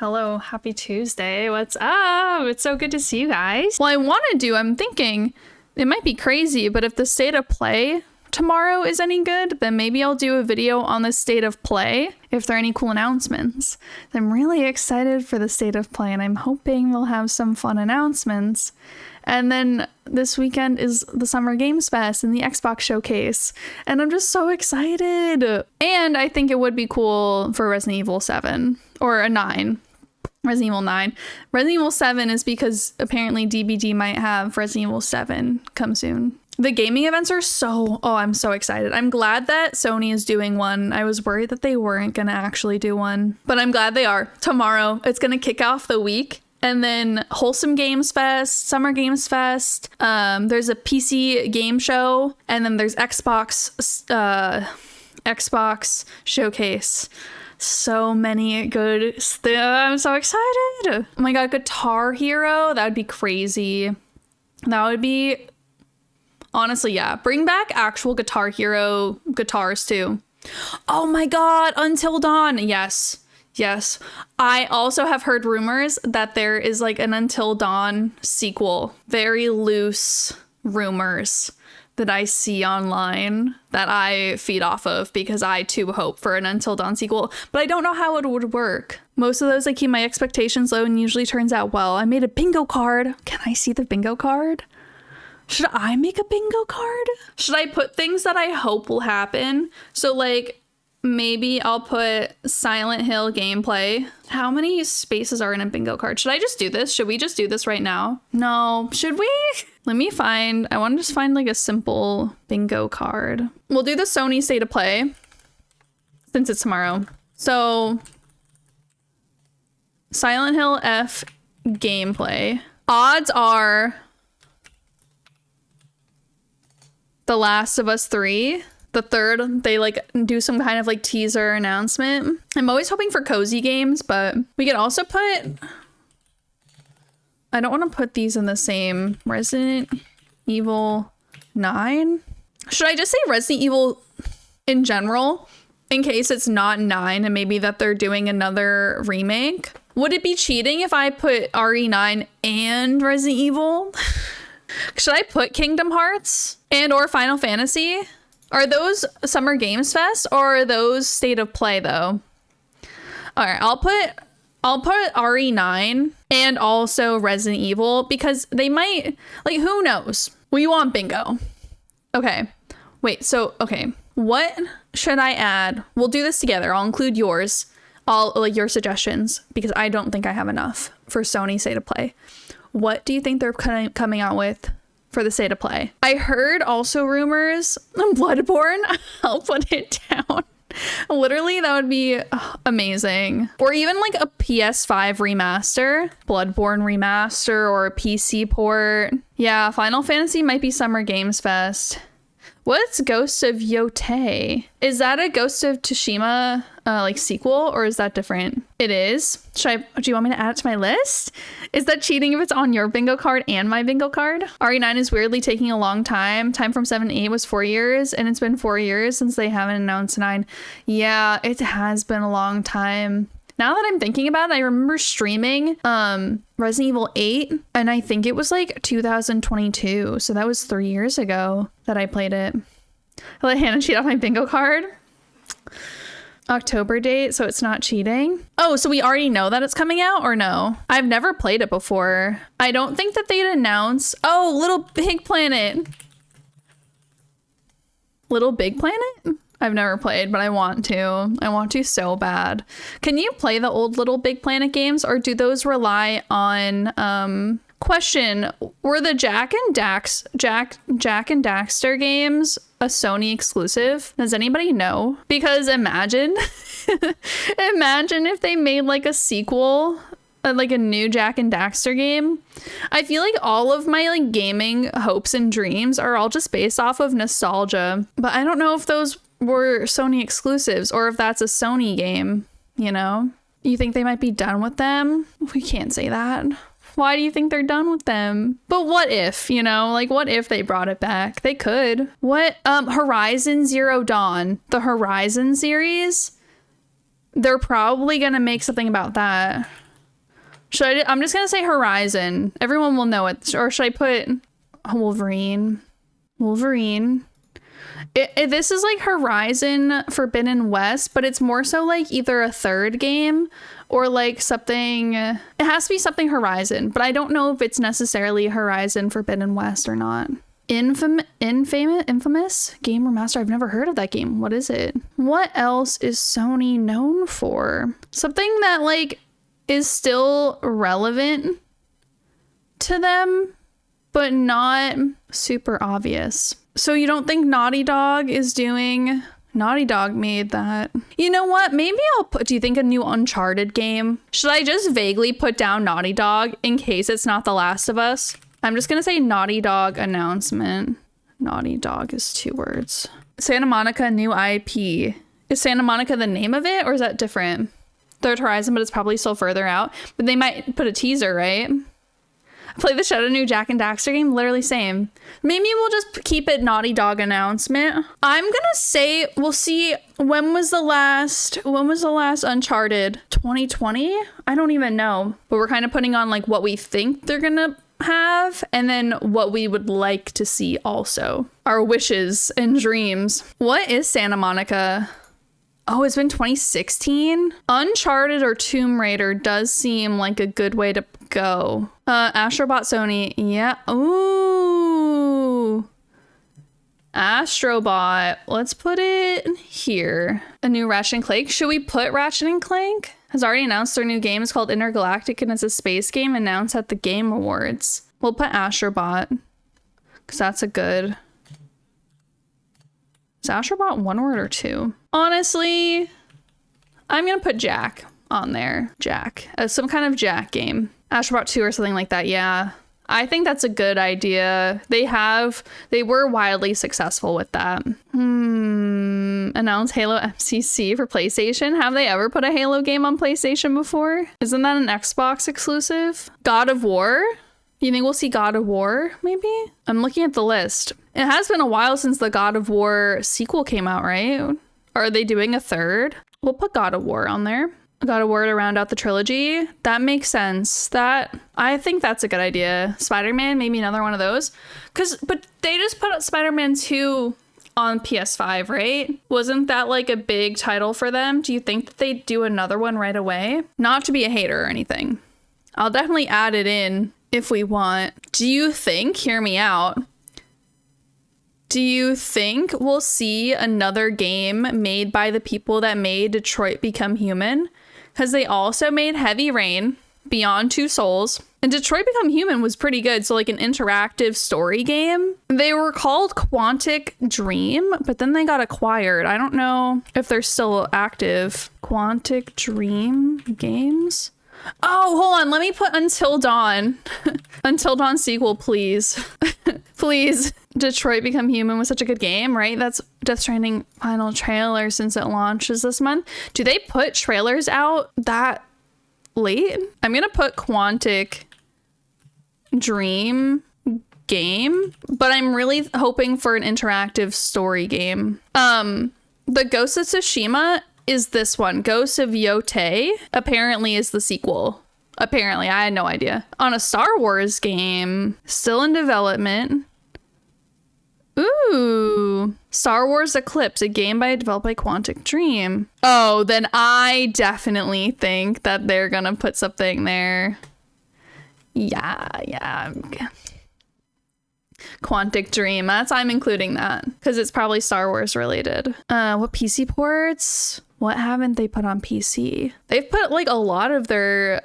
Hello, happy Tuesday. What's up? It's so good to see you guys. Well, I'm thinking it might be crazy, but if the state of play tomorrow is any good, then maybe I'll do a video on the state of play if there are any cool announcements. I'm really excited for the state of play, and I'm hoping we'll have some fun announcements. And then this weekend is the Summer Games Fest and the Xbox Showcase, and I'm just so excited. And I think it would be cool for Resident Evil 7 or a 9. Resident Evil 9. Resident Evil 7 is because apparently DBD might have Resident Evil 7 come soon. The gaming events are I'm so excited. I'm glad that Sony is doing one. I was worried that they weren't going to actually do one, but I'm glad they are. Tomorrow, it's going to kick off the week. And then Wholesome Games Fest, Summer Games Fest. There's a PC game show, and then there's Xbox Showcase. So many good I'm so excited. Oh my god, Guitar Hero. That would be crazy. That would be... Honestly, yeah. Bring back actual Guitar Hero guitars, too. Oh my god, Until Dawn. Yes. Yes. I also have heard rumors that there is like an Until Dawn sequel. Very loose rumors that I see online that I feed off of because I too hope for an Until Dawn sequel, but I don't know how it would work. Most of those I keep my expectations low and usually turns out well. I made a bingo card. Can I see the bingo card? Should I make a bingo card? Should I put things that I hope will happen? So like maybe I'll put Silent Hill gameplay. How many spaces are in a bingo card? Should I just do this? Should we just do this right now? No, should we? Let me find, I want to just find like a simple bingo card. We'll do the Sony State of Play since it's tomorrow. So Silent Hill F gameplay. Odds are The Last of Us 3. The third, they like do some kind of like teaser announcement. I'm always hoping for cozy games, but we could also put... I don't want to put these in the same. Resident Evil 9. Should I just say Resident Evil in general, in case it's not 9 and maybe that they're doing another remake? Would it be cheating if I put RE9 and Resident Evil? Should I put Kingdom Hearts and or Final Fantasy? Are those Summer Games Fest or are those State of Play though? All right, I'll put RE9 and also Resident Evil because they might, like, who knows? We want bingo. Okay, wait, so, okay. What should I add? We'll do this together. I'll include yours, like your suggestions, because I don't think I have enough for Sony State of Play. What do you think they're coming out with for the State of Play? I heard also rumors, Bloodborne. I'll put it down. Literally, that would be amazing. Or even like a PS5 remaster, Bloodborne remaster, or a PC port. Yeah, Final Fantasy might be Summer Games Fest. What's Ghost of Yotei? Is that a Ghost of Tsushima like sequel, or is that different? It is. Do you want me to add it to my list? Is that cheating if it's on your bingo card and my bingo card? RE9 is weirdly taking a long time. Time from 7 to 8 was 4 years, and it's been 4 years since they haven't announced 9. Yeah, it has been a long time. Now that I'm thinking about it, I remember streaming Resident Evil 8, and I think it was like 2022. So that was 3 years ago that I played it. I let Hannah cheat off my bingo card. October date, so it's not cheating. Oh, so we already know that it's coming out or no? I've never played it before. I don't think that they'd announce... Oh, Little Big Planet. Little Big Planet? I've never played, but I want to. I want to so bad. Can you play the old Little Big Planet games, or do those rely on... Question, were the Jack and Daxter games a Sony exclusive? Does anybody know? Because imagine if they made like a sequel, like a new Jack and Daxter game. I feel like all of my like gaming hopes and dreams are all just based off of nostalgia, but I don't know if those were Sony exclusives or if that's a Sony game, you know? You think they might be done with them? We can't say that. Why do you think they're done with them? But what if, you know, like what if they brought it back? They could. What, Horizon Zero Dawn, the Horizon series, they're probably gonna make something about that. I'm just gonna say Horizon. Everyone will know it. Or should I put Wolverine? This is like Horizon Forbidden West, but it's more so like either a third game or like something. It has to be something Horizon, but I don't know if it's necessarily Horizon Forbidden West or not. Infamous Game Remaster. I've never heard of that game. What is it? What else is Sony known for? Something that like is still relevant to them, but not super obvious. So you don't think Naughty Dog is doing... Naughty Dog made that. You know what? Maybe I'll put... Do you think a new Uncharted game? Should I just vaguely put down Naughty Dog in case it's not The Last of Us? I'm just gonna say Naughty Dog announcement. Naughty Dog is 2 words. Santa Monica new IP. Is Santa Monica the name of it or is that different? Third Horizon, but it's probably still further out. But they might put a teaser, right? Play the Shadow New Jak and Daxter game, literally same. Maybe we'll just keep it Naughty Dog announcement. I'm gonna say we'll see. When was the last Uncharted? 2020? I don't even know. But we're kind of putting on like what we think they're gonna have and then what we would like to see also. Our wishes and dreams. What is Santa Monica? Oh, it's been 2016? Uncharted or Tomb Raider does seem like a good way to go. Astrobot Sony. Yeah. Ooh. Astrobot. Let's put it here. A new Ratchet and Clank. Should we put Ratchet and Clank? Has already announced their new game. It's called Intergalactic and it's a space game announced at the Game Awards. We'll put Astrobot because that's a good... Is Astrobot 1 word or 2? Honestly, I'm going to put Jak on there. Jak. Some kind of Jak game. Astrobot 2 or something like that. Yeah. I think that's a good idea. They were wildly successful with that. Announce Halo MCC for PlayStation. Have they ever put a Halo game on PlayStation before? Isn't that an Xbox exclusive? God of War? You think we'll see God of War, maybe? I'm looking at the list. It has been a while since the God of War sequel came out, right? Are they doing a third? We'll put God of War on there. God of War to round out the trilogy. That makes sense. I think that's a good idea. Spider-Man, maybe another one of those. But they just put out Spider-Man 2 on PS5, right? Wasn't that like a big title for them? Do you think that they'd do another one right away? Not to be a hater or anything. I'll definitely add it in if we want. Do you think, hear me out, do you think we'll see another game made by the people that made Detroit Become Human? Because they also made Heavy Rain, Beyond Two Souls, and Detroit Become Human was pretty good. So like an interactive story game. They were called Quantic Dream, but then they got acquired. I don't know if they're still active. Quantic Dream Games? Oh, hold on. Let me put Until Dawn. Until Dawn sequel, please. Please. Detroit Become Human was such a good game, right? That's Death Stranding final trailer since it launches this month. Do they put trailers out that late? I'm going to put Quantic Dream game, but I'm really hoping for an interactive story game. The Ghost of Tsushima is this one. Ghost of Yotei apparently is the sequel. Apparently, I had no idea. On a Star Wars game, still in development. Ooh, Star Wars Eclipse, a game developed by Quantic Dream. Oh, then I definitely think that they're gonna put something there. Yeah. Quantic Dream. I'm including that because it's probably Star Wars related. What PC ports? What haven't they put on PC? They've put like a lot of their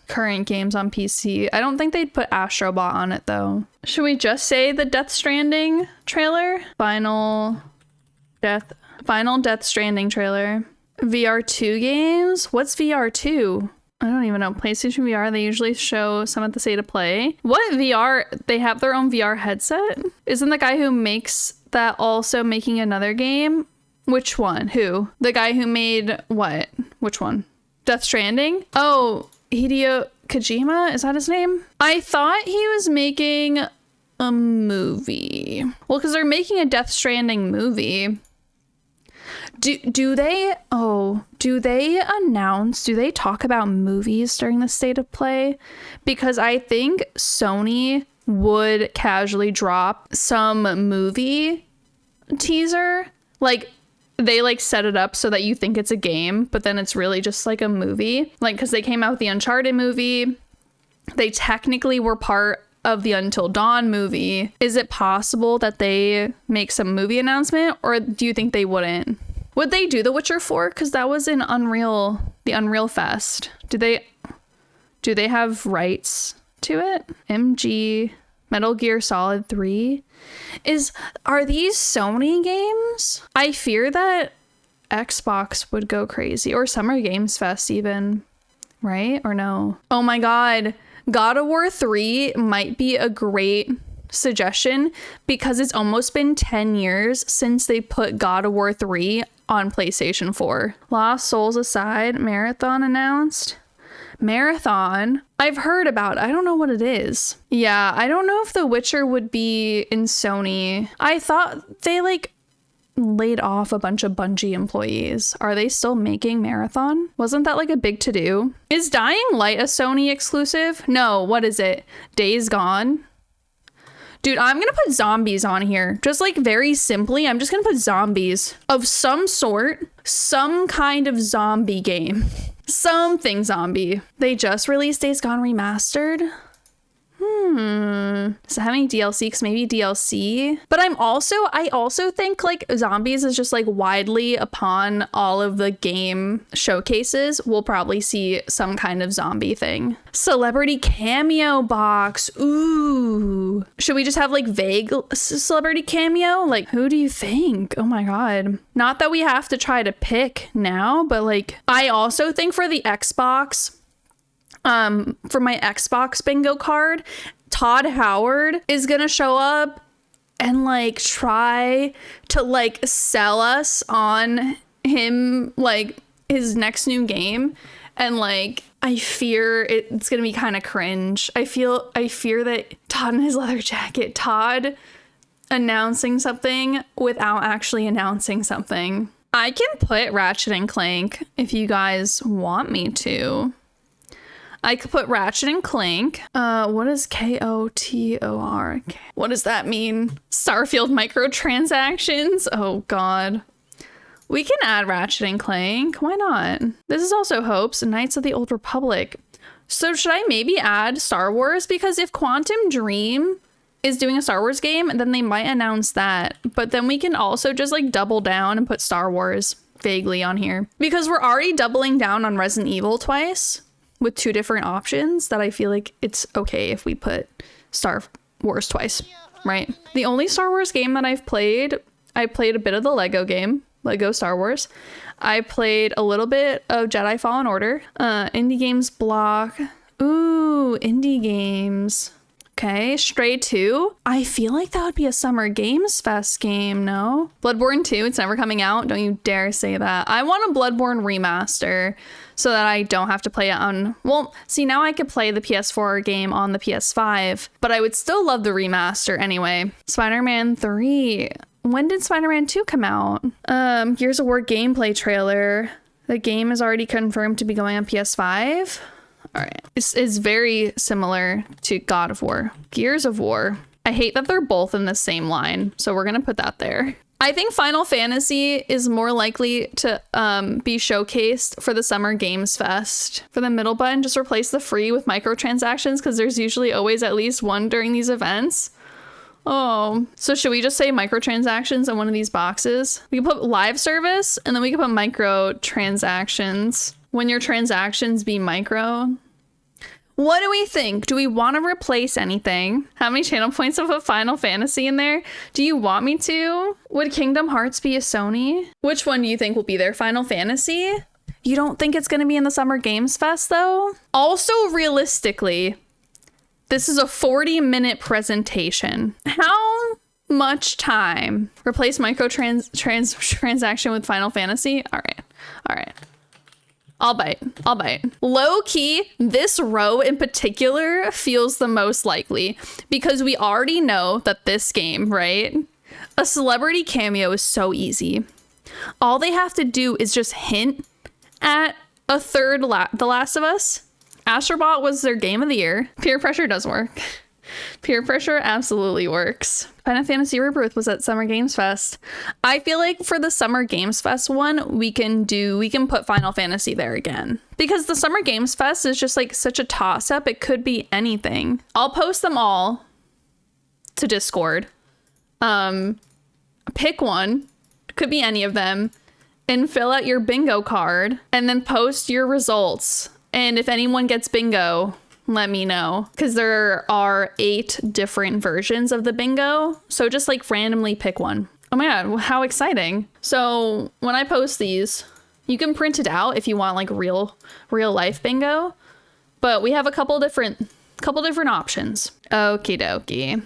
current games on PC. I don't think they'd put Astrobot on it though. Should we just say the Death Stranding trailer? Final Death Stranding trailer. VR2 games? What's VR2? I don't even know. PlayStation VR, they usually show some at the State of Play. What VR? They have their own VR headset? Isn't the guy who makes that also making another game? Which one? Who? The guy who made what? Which one? Death Stranding? Oh, Hideo Kojima? Is that his name? I thought he was making a movie. Well, because they're making a Death Stranding movie. Do they talk about movies during the state of play? Because I think Sony would casually drop some movie teaser. Like, they like set it up so that you think it's a game, but then it's really just like a movie. Like, because they came out with the Uncharted movie. They technically were part of the Until Dawn movie. Is it possible that they make some movie announcement, or do you think they wouldn't? Would they do The Witcher 4? Because that was in the Unreal Fest. Do they have rights to it? MG, Metal Gear Solid 3. Are these Sony games? I fear that Xbox would go crazy, or Summer Games Fest even, right? Or no? Oh my God. God of War 3 might be a great suggestion because it's almost been 10 years since they put God of War 3 on PlayStation 4. Lost Souls aside, Marathon announced. Marathon, I've heard about. I don't know what it is. Yeah, I don't know if The Witcher would be in Sony. I thought they like laid off a bunch of Bungie employees. Are they still making Marathon? Wasn't that like a big to-do? Is Dying Light a Sony exclusive? No, what is it? Days Gone? Dude, I'm gonna put zombies on here. Just like very simply, I'm just gonna put zombies of some sort, some kind of zombie game. Something zombie. They just released Days Gone Remastered. Does it have any DLC? Because maybe DLC. But I also think like zombies is just like widely upon all of the game showcases. We'll probably see some kind of zombie thing. Celebrity cameo box. Ooh. Should we just have like vague celebrity cameo? Like, who do you think? Oh my God. Not that we have to try to pick now, but like, I also think for the Xbox, for my Xbox bingo card, Todd Howard is gonna show up and like try to like sell us on him, like his next new game. And like, I fear it's gonna be kind of cringe. I fear that Todd in his leather jacket, Todd announcing something without actually announcing something. I can put Ratchet and Clank if you guys want me to. I could put Ratchet and Clank. What is KOTOR? What does that mean? Starfield microtransactions? Oh God. We can add Ratchet and Clank. Why not? This is also Hopes, Knights of the Old Republic. So should I maybe add Star Wars? Because if Quantum Dream is doing a Star Wars game, then they might announce that. But then we can also just like double down and put Star Wars vaguely on here. Because we're already doubling down on Resident Evil twice, with two different options, that I feel like it's okay if we put Star Wars twice, right? The only Star Wars game that I played a bit of the Lego game, Lego Star Wars. I played a little bit of Jedi Fallen Order, indie games block. Ooh, indie games. Okay, Stray 2. I feel like that would be a Summer Games Fest game, no? Bloodborne 2, it's never coming out. Don't you dare say that. I want a Bloodborne remaster so that I don't have to play it on... Well, see, now I could play the PS4 game on the PS5, but I would still love the remaster anyway. Spider-Man 3. When did Spider-Man 2 come out? Gears of War gameplay trailer. The game is already confirmed to be going on PS5. All right. This is very similar to God of War. Gears of War. I hate that they're both in the same line, so we're going to put that there. I think Final Fantasy is more likely to be showcased for the Summer Games Fest. For the middle button, just replace the free with microtransactions because there's usually always at least one during these events. Oh, so should we just say microtransactions on one of these boxes? We can put live service and then we can put microtransactions. When your transactions be micro. What do we think? Do we want to replace anything? How many channel points of a Final Fantasy in there? Do you want me to? Would Kingdom Hearts be a Sony? Which one do you think will be there? Final Fantasy? You don't think it's going to be in the Summer Games Fest though? Also, realistically, this is a 40-minute presentation. How much time? Replace transaction with Final Fantasy? All right. I'll bite. Low key, this row in particular feels the most likely because we already know that this game, right? A celebrity cameo is so easy. All they have to do is just hint at a third The Last of Us. Astrobot was their game of the year. Peer pressure does work. Peer pressure absolutely works. Final Fantasy Rebirth was at Summer Games Fest. I feel like for the Summer Games Fest one, we can put Final Fantasy there again. Because the Summer Games Fest is just like such a toss-up. It could be anything. I'll post them all to Discord. Pick one. It could be any of them. And fill out your bingo card. And then post your results. And if anyone gets bingo, let me know, because there are 8 different versions of the bingo. So just like randomly pick one. Oh my god, how exciting. So when I post these, you can print it out if you want like real life bingo, but we have a couple different options. Okie dokie.